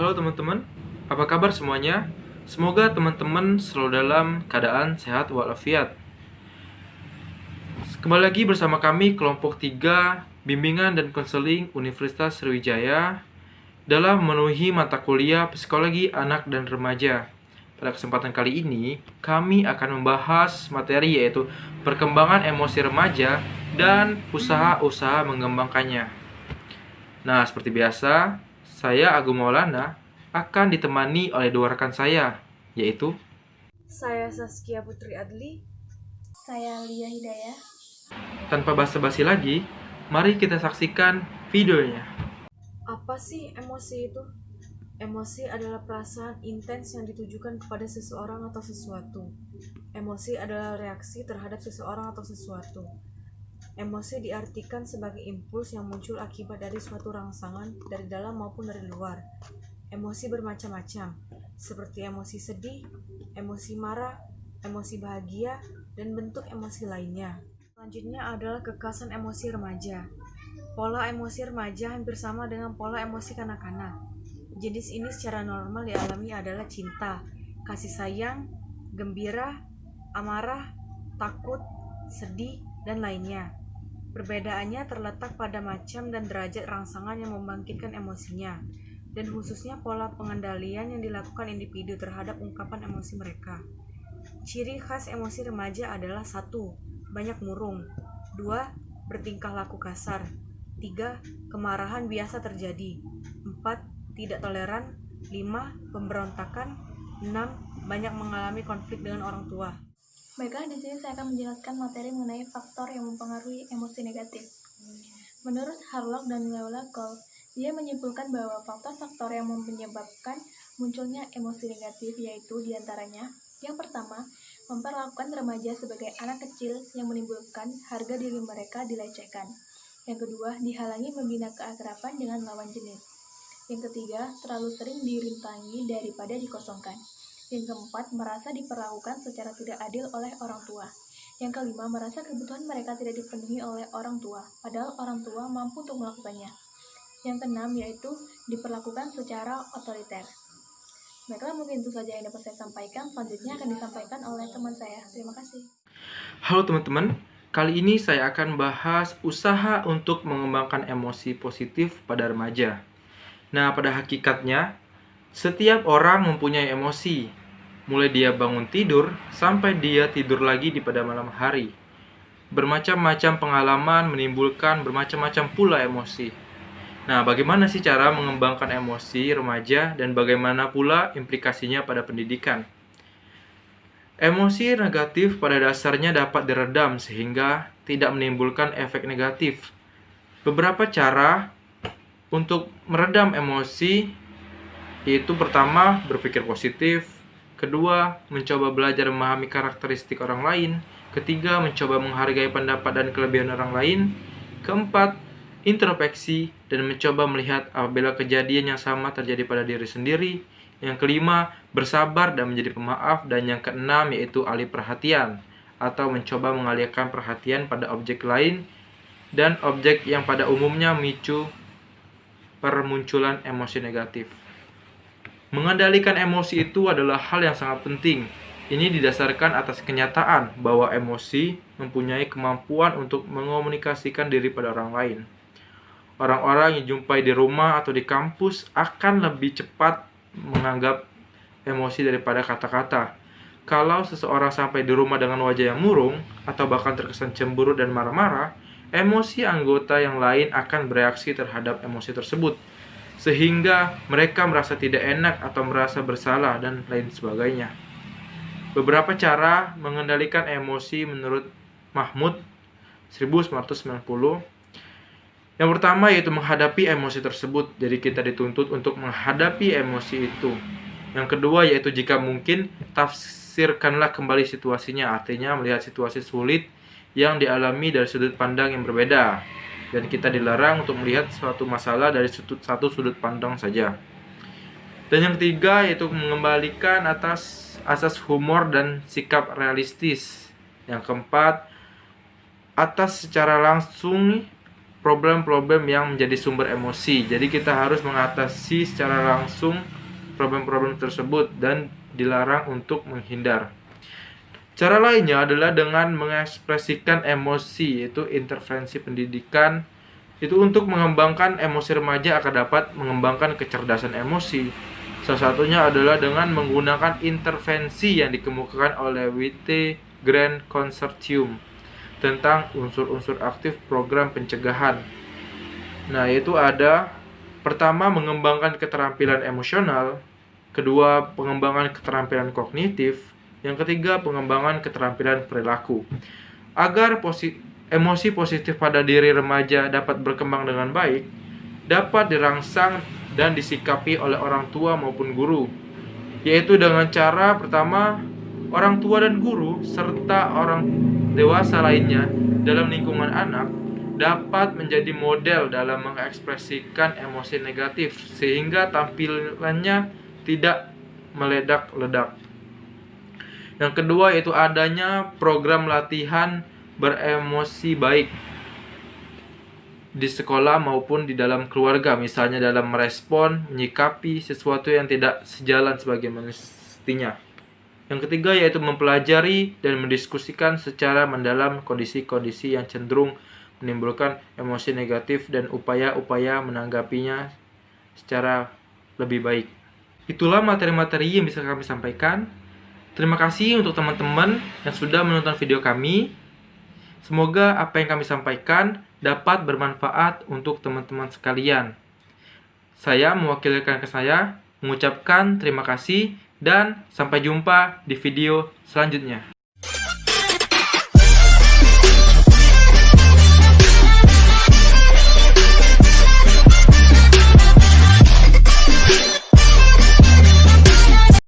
Halo teman-teman, apa kabar semuanya? Semoga teman-teman selalu dalam keadaan sehat walafiat. Kembali lagi bersama kami kelompok 3 Bimbingan dan Konseling Universitas Sriwijaya dalam memenuhi mata kuliah Psikologi Anak dan Remaja. Pada kesempatan kali ini, kami akan membahas materi yaitu perkembangan emosi remaja dan usaha-usaha mengembangkannya. Nah, seperti biasa, saya Agung Maulana akan ditemani oleh dua rekan saya, yaitu Saya Saskia Putri Adli. Saya Lia Hidayah. tanpa basa-basi lagi, mari kita saksikan videonya. Apa sih emosi itu? Emosi adalah perasaan intens yang ditujukan kepada seseorang atau sesuatu. Emosi adalah reaksi terhadap seseorang atau sesuatu. Emosi diartikan sebagai impuls yang muncul akibat dari suatu rangsangan dari dalam maupun dari luar. Emosi bermacam-macam, seperti emosi sedih, emosi marah, emosi bahagia, dan bentuk emosi lainnya. Selanjutnya adalah kekhasan emosi remaja. Pola emosi remaja hampir sama dengan pola emosi kanak-kanak. Jenis ini secara normal dialami adalah cinta, kasih sayang, gembira, amarah, takut, sedih, dan lainnya. Perbedaannya terletak pada macam dan derajat rangsangan yang membangkitkan emosinya, dan khususnya pola pengendalian yang dilakukan individu terhadap ungkapan emosi mereka. Ciri khas emosi remaja adalah 1. Banyak murung. 2. Bertingkah laku kasar. 3. Kemarahan biasa terjadi. 4. Tidak toleran. 5. Pemberontakan. 6. Banyak mengalami konflik dengan orang tua. Baiklah, di sini saya akan menjelaskan materi mengenai faktor yang mempengaruhi emosi negatif. Menurut Harlock dan Leulakol, dia menyimpulkan bahwa faktor-faktor yang menyebabkan munculnya emosi negatif yaitu diantaranya: yang pertama, memperlakukan remaja sebagai anak kecil yang menimbulkan harga diri mereka dilecehkan. Yang kedua, dihalangi membina keakraban dengan lawan jenis. Yang ketiga, terlalu sering dirintangi daripada dikosongkan. Yang keempat, merasa diperlakukan secara tidak adil oleh orang tua. Yang kelima, merasa kebutuhan mereka tidak dipenuhi oleh orang tua, padahal orang tua mampu untuk melakukannya. Yang keenam, yaitu diperlakukan secara otoriter. Baiklah, mungkin itu saja yang dapat saya sampaikan. Selanjutnya akan disampaikan oleh teman saya. Terima kasih. Halo teman-teman, kali ini saya akan bahas usaha untuk mengembangkan emosi positif pada remaja. Nah, pada hakikatnya, setiap orang mempunyai emosi, mulai dia bangun tidur sampai dia tidur lagi di pada malam hari. Bermacam-macam pengalaman menimbulkan bermacam-macam pula emosi. Nah, bagaimana sih cara mengembangkan emosi remaja dan bagaimana pula implikasinya pada pendidikan? Emosi negatif pada dasarnya dapat diredam sehingga tidak menimbulkan efek negatif. Beberapa cara untuk meredam emosi yaitu pertama, berpikir positif. Kedua, mencoba belajar memahami karakteristik orang lain. Ketiga, mencoba menghargai pendapat dan kelebihan orang lain. Keempat, introspeksi dan mencoba melihat apabila kejadian yang sama terjadi pada diri sendiri. Yang kelima, bersabar dan menjadi pemaaf. Dan yang keenam, yaitu alih perhatian atau mencoba mengalihkan perhatian pada objek lain dan objek yang pada umumnya memicu permunculan emosi negatif. Mengendalikan emosi itu adalah hal yang sangat penting. Ini didasarkan atas kenyataan bahwa emosi mempunyai kemampuan untuk mengomunikasikan diri pada orang lain. Orang-orang yang jumpai di rumah atau di kampus akan lebih cepat menganggap emosi daripada kata-kata. Kalau seseorang sampai di rumah dengan wajah yang murung atau bahkan terkesan cemburu dan marah-marah, emosi anggota yang lain akan bereaksi terhadap emosi tersebut, sehingga mereka merasa tidak enak atau merasa bersalah dan lain sebagainya. Beberapa cara mengendalikan emosi menurut Mahmud 1990. Yang pertama yaitu menghadapi emosi tersebut. Jadi kita dituntut untuk menghadapi emosi itu. Yang kedua yaitu jika mungkin tafsirkanlah kembali situasinya, artinya melihat situasi sulit yang dialami dari sudut pandang yang berbeda. Dan kita dilarang untuk melihat suatu masalah dari satu sudut pandang saja. Dan yang ketiga yaitu mengembalikan atas asas humor dan sikap realistis. Yang keempat, atas secara langsung problem-problem yang menjadi sumber emosi. Jadi kita harus mengatasi secara langsung problem-problem tersebut dan dilarang untuk menghindar. Cara lainnya adalah dengan mengekspresikan emosi, yaitu intervensi pendidikan. Itu untuk mengembangkan emosi remaja akan dapat mengembangkan kecerdasan emosi. Salah satunya adalah dengan menggunakan intervensi yang dikemukakan oleh WT Grand Consortium tentang unsur-unsur aktif program pencegahan. Nah, yaitu ada pertama mengembangkan keterampilan emosional, kedua pengembangan keterampilan kognitif, yang ketiga pengembangan keterampilan perilaku. Agar emosi positif pada diri remaja dapat berkembang dengan baik, dapat dirangsang dan disikapi oleh orang tua maupun guru, yaitu dengan cara pertama, orang tua dan guru serta orang dewasa lainnya dalam lingkungan anak dapat menjadi model dalam mengekspresikan emosi negatif sehingga tampilannya tidak meledak-ledak. Yang kedua yaitu adanya program latihan beremosi baik di sekolah maupun di dalam keluarga, misalnya dalam merespon, menyikapi sesuatu yang tidak sejalan sebagaimana mestinya. Yang ketiga yaitu mempelajari dan mendiskusikan secara mendalam kondisi-kondisi yang cenderung menimbulkan emosi negatif dan upaya-upaya menanggapinya secara lebih baik. Itulah materi-materi yang bisa kami sampaikan. Terima kasih untuk teman-teman yang sudah menonton video kami. Semoga apa yang kami sampaikan dapat bermanfaat untuk teman-teman sekalian. Saya mewakili rekan saya mengucapkan terima kasih dan sampai jumpa di video selanjutnya.